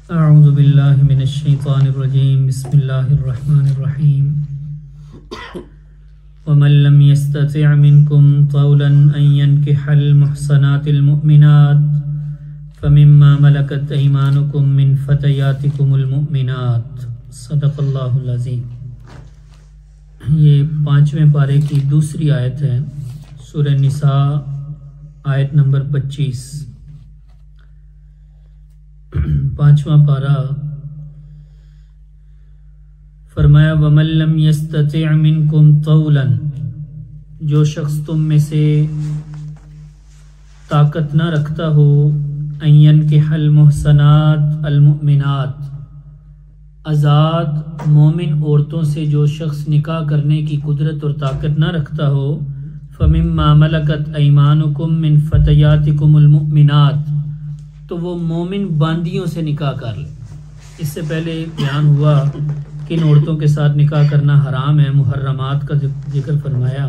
अऊज़ु बिल्लाहि मिनश शैतानिर रजीम बिस्मिल्लाहिर रहमानिर रहीम वमन लम यस्तति' मिनकुम तौलन अन यनकिहल मुहसनातिल मुमिनात फमिम्मा मलकत ऐमानुकुम मिन फतयातिकुमुल मुमिनात। सदक़ल्लाहुल अज़ीम। ये 5वें पारे की दूसरी आयत है, सूरह निसा आयत नंबर 25। 5वां पारा फरमाया वमन लम यस्तति' मिनकुम तौलन, जो शख्स तुम में से ताकत ना रखता हो अन यनकिहल मुहसनात अल मुमिनात, आज़ाद मोमिन औरतों से जो शख्स निकाह करने की कुदरत और ताकत ना रखता हो, फमिम्मा मलकत ऐमानुकुम मिन फतयातिकुमुल मुमिनात, तो वो मोमिन बांदियों से निकाह कर ले। इससे पहले बयान हुआ किन औरतों के साथ निकाह करना हराम है, मुहर्रमात का जिक्र फरमाया।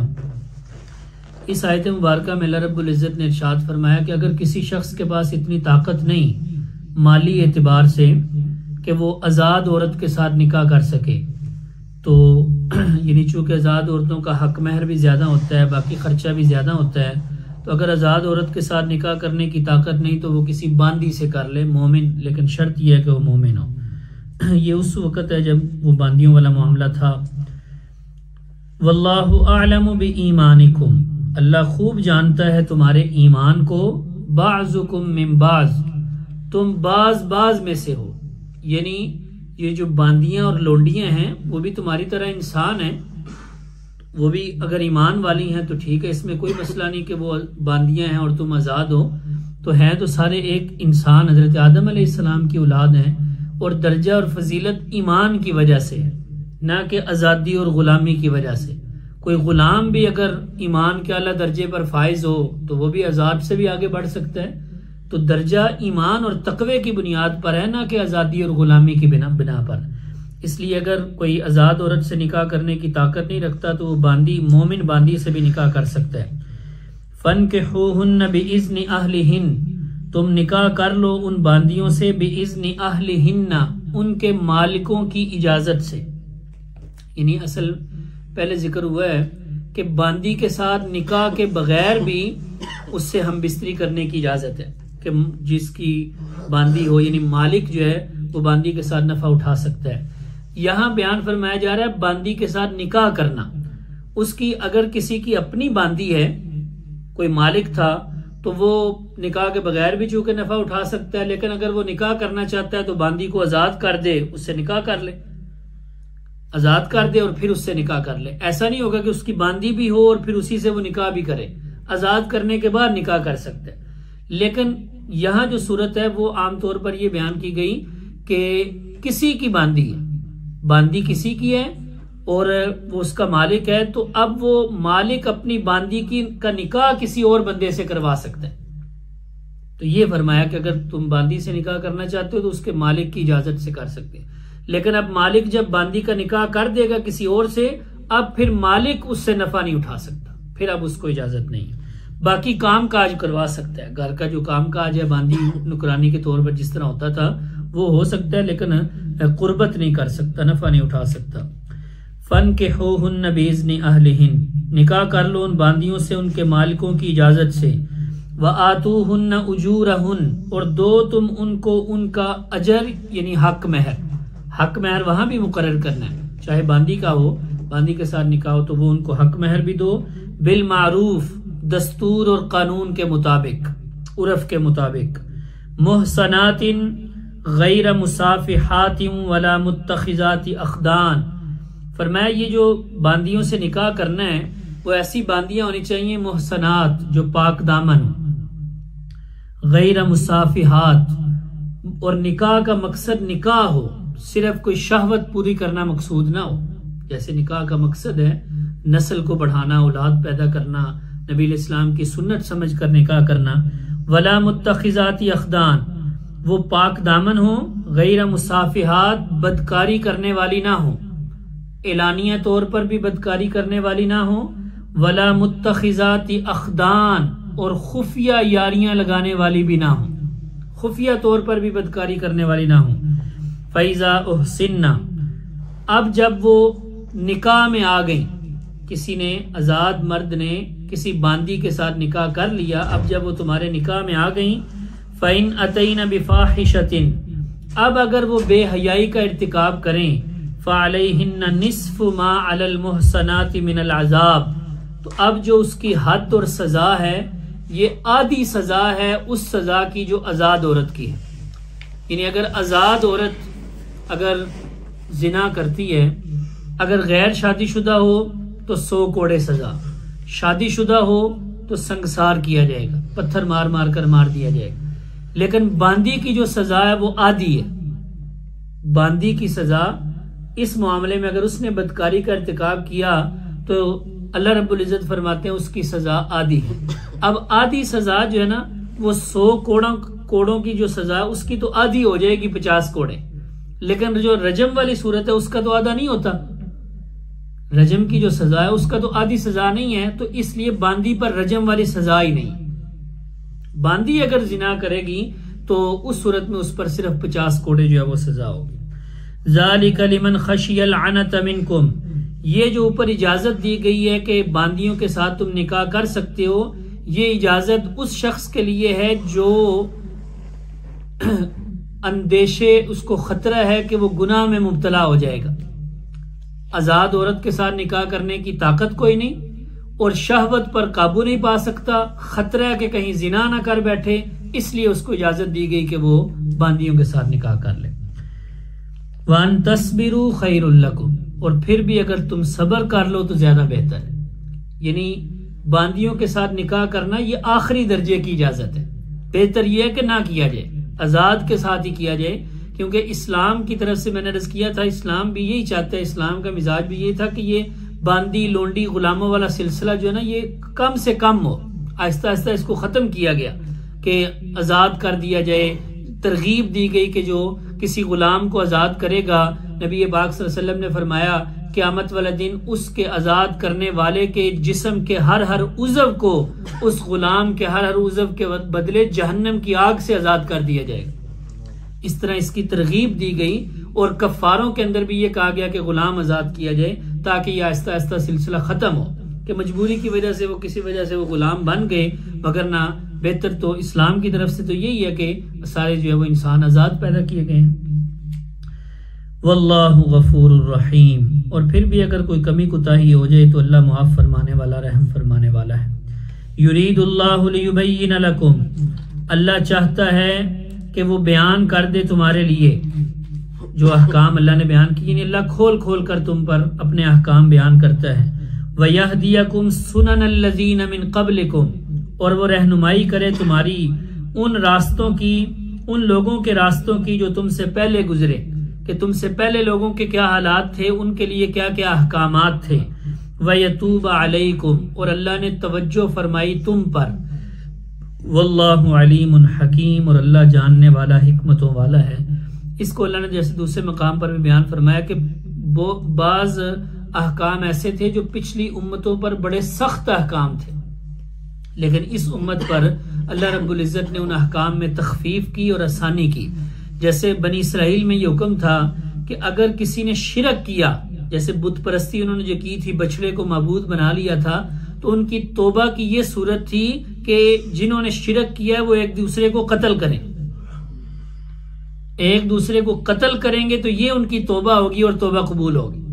इस आयत मुबारका में अल्लाह रब्बुल इज़्ज़त ने इरशाद फरमाया कि अगर किसी शख्स के पास इतनी ताकत नहीं माली एतबार से कि वो आज़ाद औरत के साथ निकाह कर सके, तो यानी चूँकि आज़ाद औरतों का हक महर भी ज़्यादा होता है, बाकी खर्चा भी ज़्यादा होता है, तो अगर आज़ाद औरत के साथ निकाह करने की ताकत नहीं तो वो किसी बांदी से कर ले, मोमिन, लेकिन शर्त यह है कि वो मोमिन हो। ये उस वक़्त है जब वो बांदियों वाला मामला था। वल्लाहु आलमु बि ईमानिकुम, अल्लाह खूब जानता है तुम्हारे ईमान को। बाज़ुकुम मिन बाज़, तुम बाज में से हो, यानी ये जो बांदियां और लोंडियां हैं वो भी तुम्हारी तरह इंसान हैं, वो भी अगर ईमान वाली हैं तो ठीक है, इसमें कोई मसला नहीं कि वो बांदियां हैं और तुम आज़ाद हो, तो हैं तो सारे एक इंसान, हजरत आदम अलैहिस्सलाम की औलाद हैं, और दर्जा और फजीलत ईमान की वजह से है, ना कि आज़ादी और गुलामी की वजह से। कोई गुलाम भी अगर ईमान के आला दर्जे पर फाइज हो तो वो भी आज़ाद से भी आगे बढ़ सकता है। तो दर्जा ईमान और तकवे की बुनियाद पर है, ना कि आज़ादी और गुलामी की बिना पर। इसलिए अगर कोई आज़ाद औरत से निकाह करने की ताकत नहीं रखता तो वो बांदी, मोमिन बांदी से भी निकाह कर सकता है। फनकिहुहुन्न बिइज़्नि अहलिहिन, तुम निकाह कर लो उन बांदियों से बिइज़्नि अहलिहिन्ना, उनके मालिकों की इजाजत से। यानी असल पहले जिक्र हुआ है कि बांदी के साथ निकाह के बगैर भी उससे हम बिस्तरी करने की इजाजत है, कि जिसकी बांदी हो यानी मालिक जो है वो बांदी के साथ नफा उठा सकता है। यहाँ बयान फरमाया जा रहा है बांदी के साथ निकाह करना, उसकी अगर किसी की अपनी बांदी है, कोई मालिक था तो वो निकाह के बगैर भी चूंकि नफा उठा सकता है, लेकिन अगर वो निकाह करना चाहता है तो बांदी को आजाद कर दे, उससे निकाह कर ले, आजाद कर दे और फिर उससे निकाह कर ले। ऐसा नहीं होगा कि उसकी बांदी भी हो और फिर उसी से वो निकाह भी करे, आजाद करने के बाद निकाह कर सकता है। लेकिन यहाँ जो सूरत है वो आमतौर पर यह बयान की गई कि किसी की बांदी है, बांदी किसी की है और वो उसका मालिक है, तो अब वो मालिक अपनी बांदी का निकाह किसी और बंदे से करवा सकता है। तो ये फरमाया कि अगर तुम बांदी से निकाह करना चाहते हो तो उसके मालिक की इजाजत से कर सकते हैं। लेकिन अब मालिक जब बांदी का निकाह कर देगा किसी और से, अब फिर मालिक उससे नफा नहीं उठा सकता, फिर अब उसको इजाजत नहीं। बाकी काम काज करवा सकता है, घर का जो काम काज है बांदी नुकरानी के तौर पर जिस तरह होता था वो हो सकता है, लेकिन कुर्बत नहीं कर सकता, नफा नहीं उठा सकता। फनकिहुहुन्न बिइज़्नि अहलिहिन, निकाह कर लो उन बांदियों से उनके मालिकों की इजाजत से। व आतूहुन्न उजूरहुन, और दो तुम उनको उनका अजर यानी हक महर, हक महर वहां भी मुकर्रर करना है, चाहे बांदी का हो, बांदी के साथ निकाह हो तो वो उनको हक महर भी दो। बिल मारूफ, दस्तूर और कानून के मुताबिक, उर्फ के मुताबिक। मुहसनातिन गैर मुसाफिहातिन वला मुत्तखिजाति अखदान, फरमाया ये जो बांदियों से निकाह करना है वो ऐसी बांदियां होनी चाहिए मुहसनात, जो पाक दामन, गैर मुसाफिहात, और निकाह का मकसद निकाह हो, सिर्फ कोई शहवत पूरी करना मकसूद ना हो। जैसे निकाह का मकसद है नस्ल को बढ़ाना, औलाद पैदा करना, नबी इस्लाम की सुन्नत समझ कर निकाह करना। वला मुत्तखिजाति अखदान, वो पाक दामन हो, गैर मुसाफिहात, बदकारी करने वाली ना हो, एलानिया तौर पर भी बदकारी करने वाली ना हो। वला मुत्तखिजाति अखदान, और खुफिया यारियां लगाने वाली भी ना हो, खुफिया तौर पर भी बदकारी करने वाली ना हो। फैजा उहसिन्ना, अब जब वो निकाह में आ गई, किसी ने आजाद मर्द ने किसी बांदी के साथ निकाह कर लिया, अब जब वो तुम्हारे निकाह में आ गई, फ़इन अतैना बिफाहिशतिन, अब अगर वो बेहयाई का इर्तिकाब करें, फ़अलैहिन्ना निस्फ़ु मा अलल मुहसनाति मिनल अज़ाब, तो अब जो उसकी हद और सजा है ये आधी सजा है उस सजा की जो आज़ाद औरत की है। यानी अगर आज़ाद औरत अगर जिना करती है, अगर गैर शादीशुदा हो तो 100 कोड़े सजा, शादीशुदा हो तो संगसार किया जाएगा, पत्थर मार मार कर मार दिया जाएगा। लेकिन बांदी की जो सजा है वो आधी है। बांदी की सजा इस मामले में अगर उसने बदकारी का इर्तिकाब किया तो अल्लाह रब्बुल इज्जत फरमाते हैं उसकी सजा आधी है। अब आधी सजा जो है ना वो 100 कोड़ों की जो सजा उसकी तो आधी हो जाएगी, 50 कोड़े। लेकिन जो रजम वाली सूरत है उसका तो आधा नहीं होता, रजम की जो सजा है उसका तो आधी सजा नहीं है, तो इसलिए बांदी पर रजम वाली सजा ही नहीं। बांदी अगर जिना करेगी तो उस सूरत में उस पर सिर्फ 50 कोड़े जो है वो सजा होगी। ज़ालिका लिमन खशियल अनत मिनकुम, ये जो ऊपर इजाजत दी गई है कि बांदियों के साथ तुम निकाह कर सकते हो, ये इजाजत उस शख्स के लिए है जो अंदेशे, उसको खतरा है कि वो गुनाह में मुब्तला हो जाएगा। आजाद औरत के साथ निकाह करने की ताकत कोई नहीं और शहवत पर काबू नहीं पा सकता, खतरा है कि कहीं जिना ना कर बैठे, इसलिए उसको इजाजत दी गई कि वो बांदियों के साथ निकाह कर ले। वान तस्बिरु खैरुल लकुम, और फिर भी अगर तुम सब्र कर लो तो ज्यादा बेहतर है। यानी बांदियों के साथ निकाह करना ये आखिरी दर्जे की इजाजत है, बेहतर यह है कि ना किया जाए, आजाद के साथ ही किया जाए। क्योंकि इस्लाम की तरफ से मैंने अर्ज किया था, इस्लाम भी यही चाहता है, इस्लाम का मिजाज भी यही था कि ये बांदी लोंडी गुलामों वाला सिलसिला जो है ना ये कम से कम हो। आहिस्ता आहिस्ता इसको खत्म किया गया कि आजाद कर दिया जाए। तरगीब दी गई कि जो किसी गुलाम को आजाद करेगा, नबी पाक सल्लल्लाहु अलैहि वसल्लम ने फरमाया क़यामत वाले दिन उसके आजाद करने वाले के जिस्म के हर हर उज़व को उस गुलाम के हर हर उज़व के बदले जहन्नम की आग से आजाद कर दिया जाएगा। इस तरह इसकी तरगीब दी गई और कफ़ारों के अंदर भी ये कहा गया कि गुलाम आजाद किया जाए ताकि ये आहिस्ता आहिस्ता सिलसिला खत्म हो, कि मजबूरी की वजह से वो किसी वजह से वो गुलाम बन गए, मगर ना बेहतर तो इस्लाम की तरफ से तो यही है कि सारे जो है वो इंसान आजाद पैदा किए गए हैं। वल्लाहु गफूरुर रहीम, और फिर भी अगर कोई कमी कुताही हो जाए तो अल्लाह मुआफ फरमाने वाला, रहम फरमाने वाला है। युरीदुल्लाहु लियुबय्यिन लकुम, अल्लाह चाहता है कि वो बयान कर दे तुम्हारे लिए जो अहकाम अल्लाह ने बयान किए। अल्लाह खोल खोल कर तुम पर अपने अहकाम बयान करता है। वयहदियकुम सुननल्लज़ीन मिन क़ब्लिकुम, और वो रहनुमाई करे तुम्हारी उन रास्तों की, उन लोगों के रास्तों की जो तुमसे पहले गुजरे, कि तुमसे पहले लोगों के क्या हालात थे, उनके लिए क्या क्या अहकामात थे। वयतूब अलैकुम, और अल्लाह ने तवज्जो फरमाई तुम पर। वल्लाहु अलीमुन हकीम, और अल्लाह जानने वाला, हिकमतों वाला है। इसको अल्लाह ने जैसे दूसरे मकाम पर भी बयान फरमाया कि बाज अहकाम ऐसे थे जो पिछली उम्मतों पर बड़े सख्त अहकाम थे, लेकिन इस उम्मत पर अल्लाह रब्बुल इज्जत ने उन अहकाम में तखफीफ की और आसानी की। जैसे बनी इसराइल में ये हुक्म था कि अगर किसी ने शिरक किया, जैसे बुत परस्ती उन्होंने जो की थी, बछड़े को माबूद बना लिया था, तो उनकी तौबा की ये सूरत थी कि जिन्होंने शिरक किया है वो एक दूसरे को कत्ल करें, एक दूसरे को कत्ल करेंगे तो ये उनकी तौबा होगी और तौबा कबूल होगी।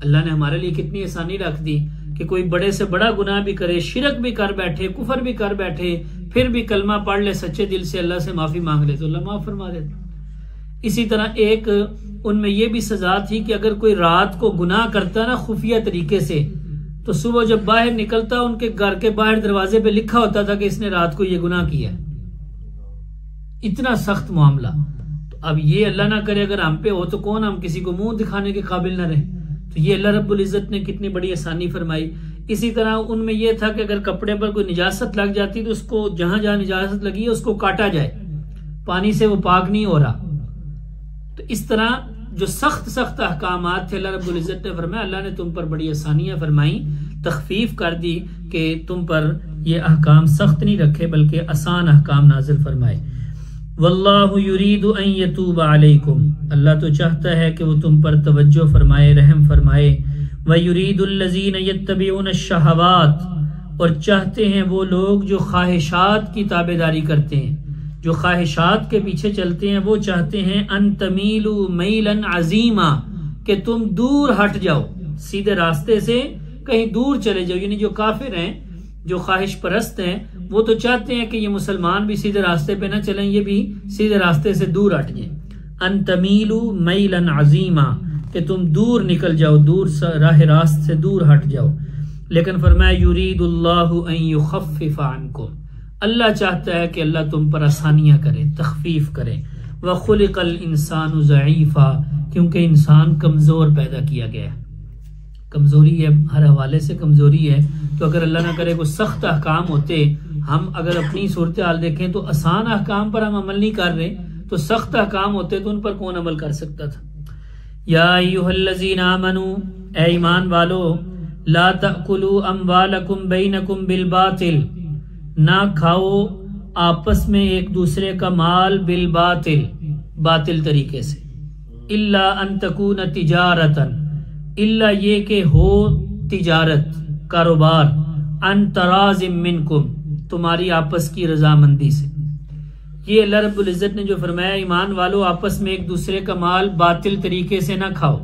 अल्लाह ने हमारे लिए कितनी आसानी रख दी कि कोई बड़े से बड़ा गुनाह भी करे, शिरक भी कर बैठे, कुफर भी कर बैठे, फिर भी कलमा पढ़ ले, सच्चे दिल से अल्लाह से माफी मांग ले तो अल्लाह माफ फरमा देता। इसी तरह एक उनमें यह भी सजा थी कि अगर कोई रात को गुनाह करता ना खुफिया तरीके से, तो सुबह जब बाहर निकलता उनके घर के बाहर दरवाजे पे लिखा होता था कि इसने रात को ये गुनाह किया। इतना सख्त मामला। तो अब ये अल्लाह ना करे अगर हम पे हो तो कौन हम किसी को मुंह दिखाने के काबिल ना रहे। तो ये अल्लाह रब्बुल इज्जत ने कितनी बड़ी आसानी फरमाई। इसी तरह उनमें यह था कि अगर कपड़े पर कोई निजासत लग जाती तो उसको जहां जहां निजासत लगी है उसको काटा जाए, पानी से वो पाक नहीं हो रहा। तो इस तरह जो सख्त सख्त अहकामात थे अल्लाह रब्बुल इज्जत ने फरमाया, अल्लाह ने तुम पर बड़ी आसानियां फरमाई, तखफीफ कर दी कि तुम पर ये अहकाम सख्त नहीं रखे बल्कि आसान अहकाम नाजिल फरमाए। वल्लाहु युरीदु अन यतूब अलैकुम, अल्लाह तो चाहता है कि वो तुम पर तवज्जो फरमाए, रहम फरमाए। व युरीदुल लज़ीना यत्तबिऊन अश-शहवात, और चाहते हैं वो लोग जो ख्वाहिशात की ताबेदारी करते हैं, जो ख्वाहिशात के पीछे चलते हैं, वो चाहते हैं अन तमीलु मैलन अजीमा, कि तुम दूर हट जाओ, सीधे रास्ते से कहीं दूर चले जाओ। यानी जो काफिर हैं, जो ख्वाहिश परस्त हैं, वो तो चाहते हैं कि ये मुसलमान भी सीधे रास्ते पे ना चलें, ये भी सीधे रास्ते से दूर हट जाए। अन तमीलु मैलन अजीमा, कि तुम दूर निकल जाओ, दूर राह रास्त से दूर हट जाओ। लेकिन फरमाया युरीदुल्लाहु अन युखफ्फिफ अन्कुम, अल्लाह चाहता है कि अल्लाह तुम पर आसानियां करे, तखफीफ करे। व खुलिकल इंसानु ज़ईफा, क्योंकि इंसान कमजोर पैदा किया गया है, कमजोरी है, हर हवाले से कमजोरी है। तो अगर अल्लाह ना करे कोई सख्त अहकाम होते, हम अगर अपनी सूरत हाल देखें तो आसान अहकाम पर हम अमल नहीं कर रहे, तो सख्त अहकाम होते तो उन पर कौन अमल कर सकता था। या अय्युहल्लज़ीना आमनू, ए ईमान वालो, ला तअकुलू अमवालकुम बैनकुम बिल बातिल, ना खाओ आपस में एक दूसरे का माल बिल बातिल, बातिल तरीके से। इल्ला अन तकून तिजारतन, इल्ला ये के हो तिजारत, कारोबार, अन तराज़िम मिनकुम, तुम्हारी आपस की रजामंदी से। ये अल्लाह रब्बुल इज्जत ने जो फरमाया, ईमान वालों आपस में एक दूसरे का माल बातिल तरीके से ना खाओ।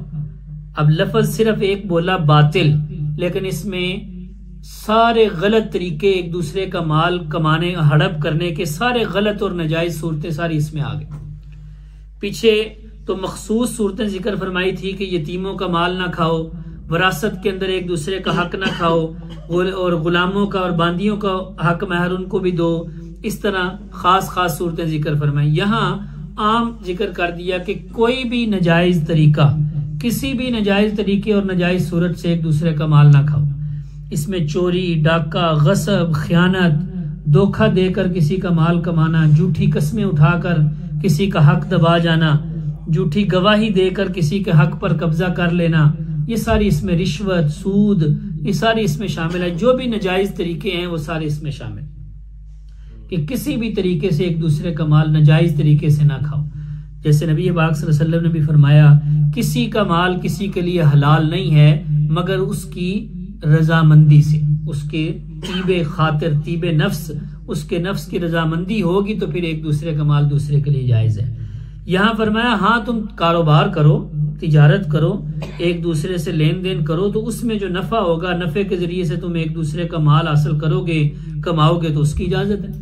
अब लफ्ज सिर्फ एक बोला बातिल, लेकिन इसमें सारे गलत तरीके, एक दूसरे का माल कमाने, हड़प करने के सारे गलत और नाजायज सूरतें सारी इसमें आ गई। पीछे तो मखसूस सूरतें जिक्र फरमाई थी कि यतीमों का माल ना खाओ, विरासत के अंदर एक दूसरे का हक ना खाओ, और गुलामों का और बांदियों का हक महर उनको भी दो। इस तरह खास खास सूरतें जिक्र फरमाई। यहाँ आम जिक्र कर दिया कि कोई भी नाजायज तरीका, किसी भी नाजायज तरीके और नाजायज सूरत से एक दूसरे का माल ना खाओ। इसमें चोरी, डाका, गसब, खयानत, धोखा देकर किसी का माल कमाना, झूठी कस्में उठाकर किसी का हक दबा जाना, झूठी गवाही देकर किसी के हक पर कब्जा कर लेना, ये सारी इसमें, रिश्वत, सूद, ये सारी इसमें शामिल है। जो भी नाजायज तरीके हैं वो सारे इसमें शामिल, कि किसी भी तरीके से एक दूसरे का माल नाजायज तरीके से ना खाओ। जैसे नबी पाक सल्लल्लाहु अलैहि वसल्लम ने भी फरमाया, किसी का माल किसी के लिए हलाल नहीं है मगर उसकी रजामंदी से, उसके तीबे खातिर, तीबे नफ्स, उसके नफ्स की रजामंदी होगी तो फिर एक दूसरे का माल दूसरे के लिए जायज है। यहाँ फरमाया हाँ तुम कारोबार करो, तिजारत करो, एक दूसरे से लेन देन करो, तो उसमें जो नफा होगा, नफे के जरिए से तुम एक दूसरे का माल हासिल करोगे, कमाओगे, तो उसकी इजाजत है।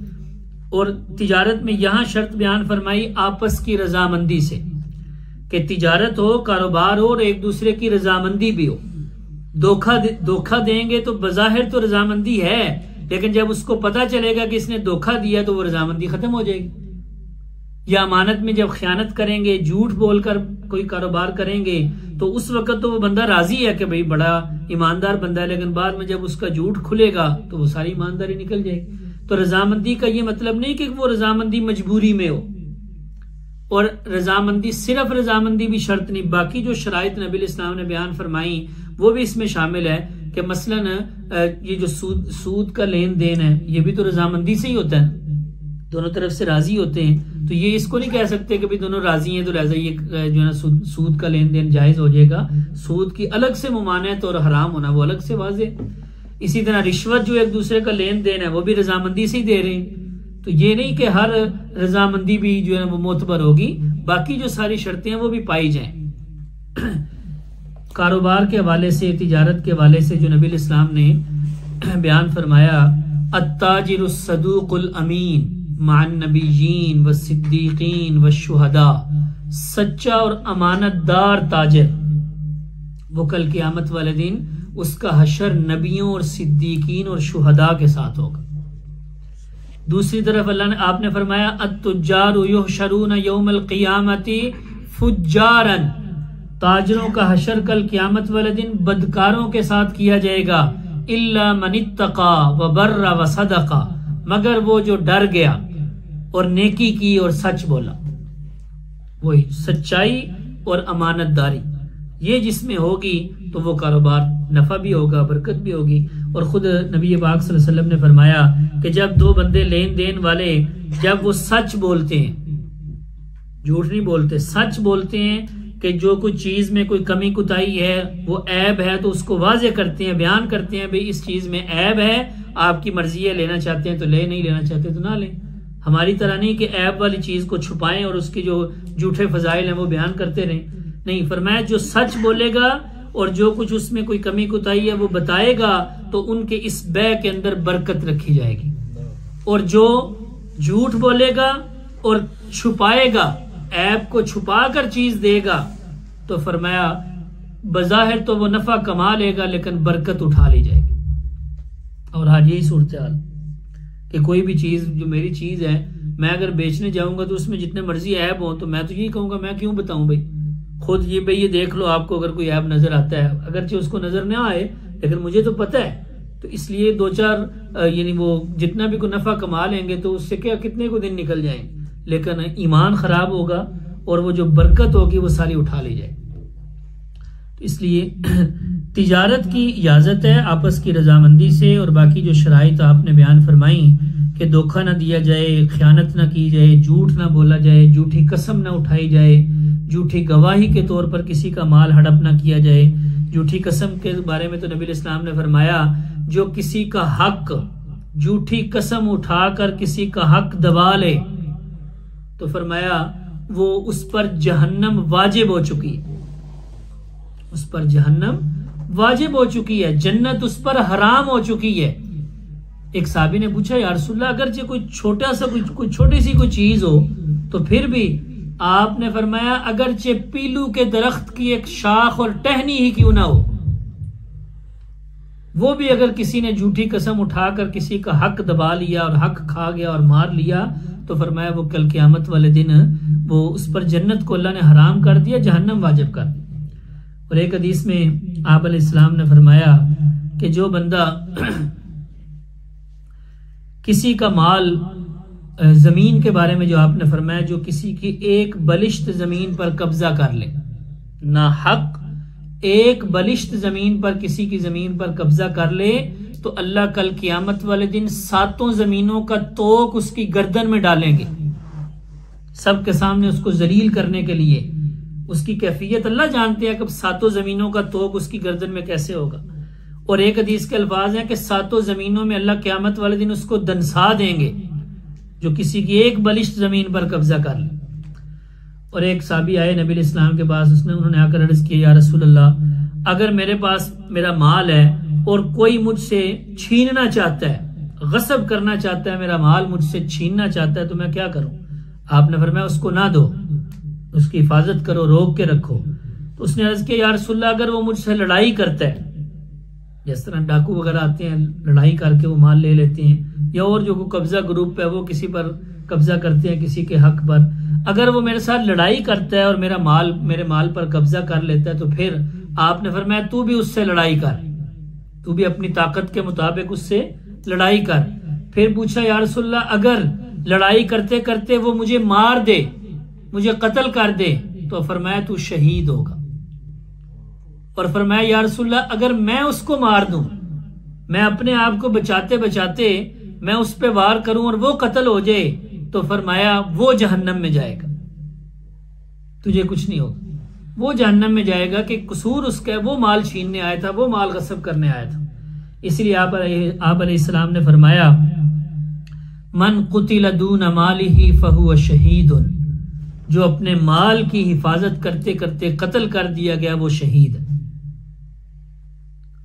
और तिजारत में यहाँ शर्त बयान फरमाई आपस की रजामंदी से, कि तिजारत हो, कारोबार हो और एक दूसरे की रजामंदी भी हो। धोखा देंगे तो बज़ाहिर तो रजामंदी है, लेकिन जब उसको पता चलेगा कि इसने धोखा दिया तो वो रजामंदी खत्म हो जाएगी। या अमानत में जब खयानत करेंगे, झूठ बोलकर कोई कारोबार करेंगे, तो उस वक्त तो वो बंदा राजी है कि भाई बड़ा ईमानदार बंदा है, लेकिन बाद में जब उसका झूठ खुलेगा तो वो सारी ईमानदारी निकल जाएगी। तो रजामंदी का ये मतलब नहीं कि वो रजामंदी मजबूरी में हो, और रजामंदी सिर्फ रजामंदी भी शर्त नहीं, बाकी जो शराइत नबी इस्लाम ने बयान फरमाई वो भी इसमें शामिल है। कि मसलन ये जो सूद का लेन देन है, ये भी तो रजामंदी से ही होता है, दोनों तरफ से राजी होते हैं। तो ये इसको नहीं कह सकते कि भाई दोनों राजी हैं तो लिहाजा ये जो है ना सूद का लेन देन जायज हो जाएगा। सूद की अलग से मुमानत और हराम होना वो अलग से वाज़े। इसी तरह रिश्वत जो एक दूसरे का लेन देन है वो भी रजामंदी से ही दे रहे हैं। तो ये नहीं कि हर रजामंदी भी जो है वो मोतबर होगी, बाकी जो सारी शर्तें हैं वो भी पाई जाएं। कारोबार के हवाले से, तिजारत के हवाले से जो नबी इस्लाम ने बयान फरमाया, अत्ताजिरुस सदूकुल अमीन माअन नबिय्यीन व सिद्दीकीन व शुहदा, सच्चा और अमानतदार ताजिर वो कल क़यामत वाले दिन उसका हशर नबियों और सिद्दीकीन और शुहदा के साथ होगा। दूसरी तरफ अल्लाह ने, आपने फरमाया अत्तुज्जारु युहशरून यौमल क़ियामति फुज्जारन, ताजरों का हशर कल क़यामत वाले दिन बदकारों के साथ किया जाएगा। इल्ला मनित्तका व बर्रा व सदका, मगर वो जो डर गया और नेकी की और सच बोला, वही सच्चाई और अमानतदारी, ये जिसमें होगी तो वो कारोबार नफा भी होगा, बरकत भी होगी। और खुद नबी पाक सल्लल्लाहु अलैहि वसल्लम ने फरमाया कि जब दो बंदे लेन देन वाले, जब वो सच बोलते हैं, झूठ नहीं बोलते, सच बोलते हैं कि जो कुछ चीज में कोई कमी कुताही है, वो ऐब है तो उसको वाजे करते हैं, बयान करते हैं भाई इस चीज में ऐब है, आपकी मर्जी है, लेना चाहते हैं तो ले, नहीं लेना चाहते तो ना लें। हमारी तरह नहीं कि ऐब वाली चीज को छुपाएं और उसकी जो झूठे फजाइल हैं वो बयान करते रहें। नहीं, फरमाया जो सच बोलेगा और जो कुछ उसमें कोई कमी कुताही है वो बताएगा तो उनके इस बै के अंदर बरकत रखी जाएगी। और जो झूठ बोलेगा और छुपाएगा, ऐब को छुपा कर चीज देगा, तो फरमाया बज़ाहिर तो वो नफा कमा लेगा लेकिन बरकत उठा ली जाएगी। और आज यही सूरत हाल कि कोई भी चीज जो मेरी चीज है, मैं अगर बेचने जाऊंगा तो उसमें जितने मर्जी ऐब हो तो मैं तो यही कहूंगा मैं क्यों बताऊं भाई, खुद ये भाई ये देख लो, आपको अगर कोई ऐब नजर आता है, अगरचे उसको नजर ना आए लेकिन मुझे तो पता है, तो इसलिए दो चार यानी वो जितना भी कोई नफा कमा लेंगे तो उससे क्या कितने को दिन निकल जाएंगे, लेकिन ईमान खराब होगा और वो जो बरकत होगी वो सारी उठा ली जाएगी। तो इसलिए तिजारत की इजाजत है आपस की रजामंदी से, और बाकी जो शराइत आपने बयान फरमाई कि धोखा ना दिया जाए, खयानत ना की जाए, झूठ ना बोला जाए, झूठी कसम ना उठाई जाए, झूठी गवाही के तौर पर किसी का माल हड़प ना किया जाए। झूठी कसम के बारे में तो नबी इस्लाम ने फरमाया जो किसी का हक झूठी कसम उठाकर किसी का हक दबा ले तो फरमाया वो उस पर जहन्नम वाजिब हो चुकी है, उस पर जहन्नम वाजिब हो चुकी है, जन्नत उस पर हराम हो चुकी है। एक साहबी ने पूछा या रसूलल्लाह अगर कोई छोटा सा कोई छोटी सी कोई चीज हो तो फिर भी, आपने फरमाया अगरचे पीलू के दरख्त की एक शाख और टहनी ही क्यों ना हो, वो भी अगर किसी ने झूठी कसम उठाकर किसी का हक दबा लिया और हक खा गया और मार लिया तो फरमाया वो कल क़यामत वाले दिन वो उस पर जन्नत को अल्लाह ने हराम कर दिया, जहन्नम वाजिब कर दिया। और एक हदीस में आप अलैहिस्सलाम ने फरमाया कि जो बंदा किसी का माल, जमीन के बारे में जो आपने फरमाया, जो किसी की एक बलिष्ठ जमीन पर कब्जा कर ले, ना हक एक बलिष्ठ जमीन पर किसी की जमीन पर कब्जा कर ले तो अल्लाह कल क़यामत वाले दिन 7 जमीनों का तोक उसकी गर्दन में डालेंगे, सबके सामने उसको जलील करने के लिए। उसकी कैफियत अल्लाह जानते हैं कब 7 जमीनों का तोक उसकी गर्दन में कैसे होगा। और एक हदीस के अल्फाज हैं कि 7 जमीनों में अल्लाह क़यामत वाले दिन उसको दंसा देंगे जो किसी की एक बलिष्ठ जमीन पर कब्जा कर ले। और एक साहबी आए नबी इस्लाम के पास, उन्होंने आकर अर्ज किया या रसूल अल्लाह अगर मेरे पास मेरा माल है और कोई मुझसे छीनना चाहता है, गसब करना चाहता है, मेरा माल मुझसे छीनना चाहता है तो मैं क्या करूं? आपने फरमाया उसको ना दो, उसकी हिफाजत करो, रोक के रखो। तो उसने अर्ज किया या रसूल अल्लाह अगर वो मुझसे लड़ाई करता है, जिस तरह डाकू वगैरह आते हैं लड़ाई करके वो माल ले लेते हैं, या और जो कब्जा ग्रुप है वो किसी पर कब्जा करते हैं किसी के हक पर, अगर वो मेरे साथ लड़ाई करता है और मेरे माल पर कब्जा कर लेता है तो फिर आपने फरमाया तू भी उससे लड़ाई कर, तू भी अपनी ताकत के मुताबिक उससे लड़ाई कर। फिर पूछा या रसूलल्लाह अगर लड़ाई करते करते वो मुझे मार दे, मुझे कत्ल कर दे, तो फरमाया तू शहीद होगा। और फरमाया या रसूलल्लाह अगर मैं उसको मार दूं, मैं अपने आप को बचाते बचाते मैं उस पे वार करूं और वो कत्ल हो जाए, तो फरमाया वो जहन्नम में जाएगा, तुझे कुछ नहीं होगा, वो जहन्नम में जाएगा कि कसूर उसका, वो माल छीनने आया था, वो माल गसब करने आया था। इसलिए आप अलैहिस्सलाम ने फरमाया मन कुतिल दून मालिही फहुव शहीदुन, जो अपने माल की हिफाजत करते करते कत्ल कर दिया गया वो शहीद है।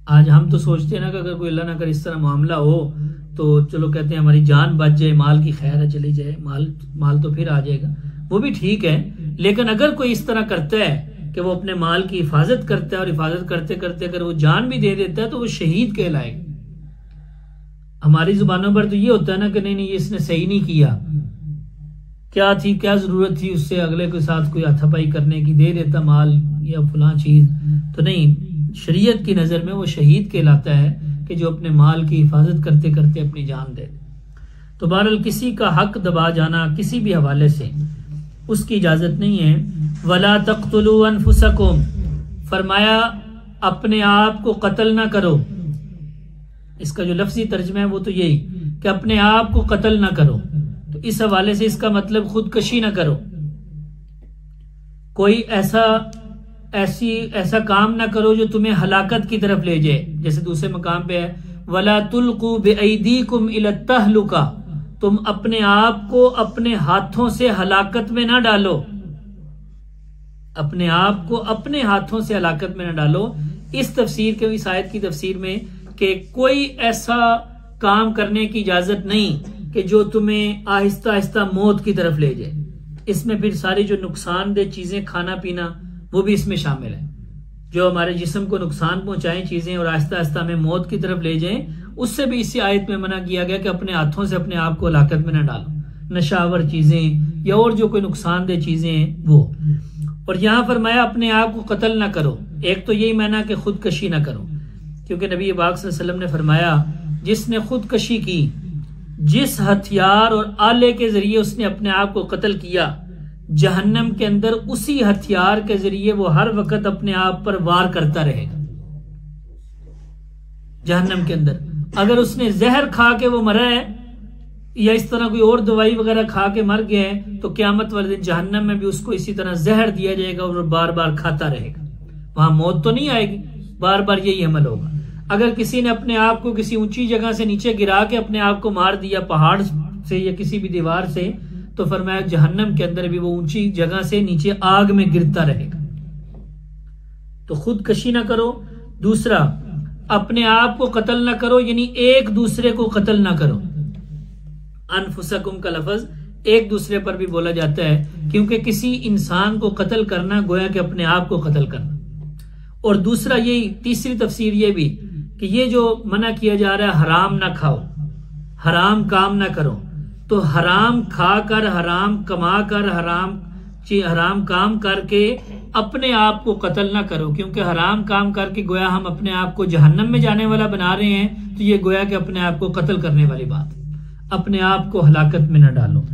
आज हम तो सोचते हैं ना कि अगर कोई अल्लाह ना करे इस तरह मामला हो तो चलो कहते हैं हमारी जान बच जाए, माल की खैर है चली जाए, माल तो फिर आ जाएगा, वो भी ठीक है। लेकिन अगर कोई इस तरह करता है कि वो अपने माल की हिफाजत करता है और हिफाजत करते करते अगर वो जान भी दे देता है तो वो शहीद कहलाएगा। हमारी जुबानों पर तो ये होता है ना कि नहीं नहीं इसने सही नहीं किया, क्या थी, क्या जरूरत थी उससे अगले के साथ कोई हाथापाई करने की, दे देता माल या फलां चीज। तो नहीं, शरीयत की नजर में वो शहीद कहलाता है कि जो अपने माल की हिफाजत करते करते अपनी जान दे। तो बहरहाल किसी का हक दबा जाना किसी भी हवाले से उसकी इजाजत नहीं है। वला तक़्तुलू अनफुसकुम, फरमाया अपने आप को कत्ल ना करो। इसका जो लफ्जी तर्जमा है वो तो यही कि अपने आप को कत्ल ना करो। तो इस हवाले से इसका मतलब खुदकशी ना करो, कोई ऐसा काम ना करो जो तुम्हें हलाकत की तरफ ले जाए। जैसे दूसरे मकाम पे है वला तुल्कू बिअयदीकुम इला तहलुका, तुम अपने आप को अपने हाथों से हलाकत में ना डालो, अपने आप को अपने हाथों से हलाकत में ना डालो। इस तफसीर के, इस आयत की तफसीर में कि कोई ऐसा काम करने की इजाजत नहीं कि जो तुम्हें आहिस्ता आहिस्ता मौत की तरफ ले जाए। इसमें फिर सारी जो नुकसानदेह चीजें, खाना पीना, वो भी इसमें शामिल है। जो हमारे जिस्म को नुकसान पहुंचाएं चीजें और आहिस्ता आहिस्ता हमें मौत की तरफ ले जाएं, उससे भी इसी आयत में मना किया गया कि अपने हाथों से अपने आप को हलाकत में न डालो। नशावर चीजें या और जो कोई नुकसानदेह चीजें हैं वो। और यहां फरमाया अपने आप को कत्ल ना करो। एक तो यही माना कि खुदकशी ना करो, क्योंकि नबी पाक सल्लल्लाहु अलैहि वसल्लम ने फरमाया जिसने खुदकशी की, जिस हथियार और आले के जरिए उसने अपने आप को कत्ल किया, जहन्नम के अंदर उसी हथियार के जरिए वो हर वक्त अपने आप पर वार करता रहेगा। जहन्नम के अंदर अगर उसने जहर खा के वो मरा है या इस तरह कोई और दवाई वगैरह खा के मर गया है, तो क्यामत वाले दिन जहन्नम में भी उसको इसी तरह जहर दिया जाएगा और बार बार खाता रहेगा। वहां मौत तो नहीं आएगी, बार बार यही अमल होगा। अगर किसी ने अपने आप को किसी ऊंची जगह से नीचे गिरा के अपने आप को मार दिया, पहाड़ से या किसी भी दीवार से, तो फरमाया जहन्नम के अंदर भी वो ऊंची जगह से नीचे आग में गिरता रहेगा। तो खुदकशी ना करो। दूसरा, अपने आप को कत्ल ना करो, यानी एक दूसरे को कत्ल ना करो। अनफुसकुम का लफ्ज एक दूसरे पर भी बोला जाता है, क्योंकि किसी इंसान को कत्ल करना गोया कि अपने आप को कत्ल करना। और दूसरा यही, तीसरी तफसीर ये भी कि ये जो मना किया जा रहा है हराम ना खाओ, हराम काम ना करो, तो हराम खाकर, हराम कमाकर, हराम काम करके अपने आप को कत्ल ना करो, क्योंकि हराम काम करके गोया हम अपने आप को जहन्नम में जाने वाला बना रहे हैं। तो ये गोया कि अपने आप को कत्ल करने वाली बात, अपने आप को हलाकत में न डालो।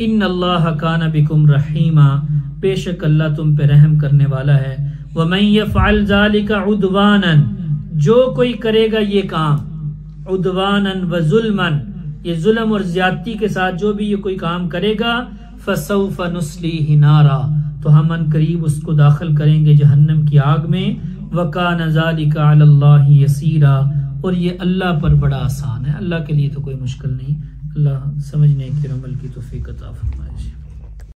इन्नल्लाह काना बिकुम रहीमा, बेशक अल्लाह तुम पे रहम करने वाला है। वमन यफ़अल ज़ालिका उद्वानन, जो कोई करेगा ये काम उद्वानन व जुल्मन, ये जुल्म और ज्यादती के साथ जो भी ये कोई काम करेगा, फसौफ नुस्लीहि नारा, तो हम अनकरीब उसको दाखिल करेंगे जहन्नम की आग में। वकान ज़ालिका अलल्लाहि यसीरा, और ये अल्लाह पर बड़ा आसान है, अल्लाह के लिए तो कोई मुश्किल नहीं। अल्लाह समझने की और अमल की तौफीक अता फरमाए।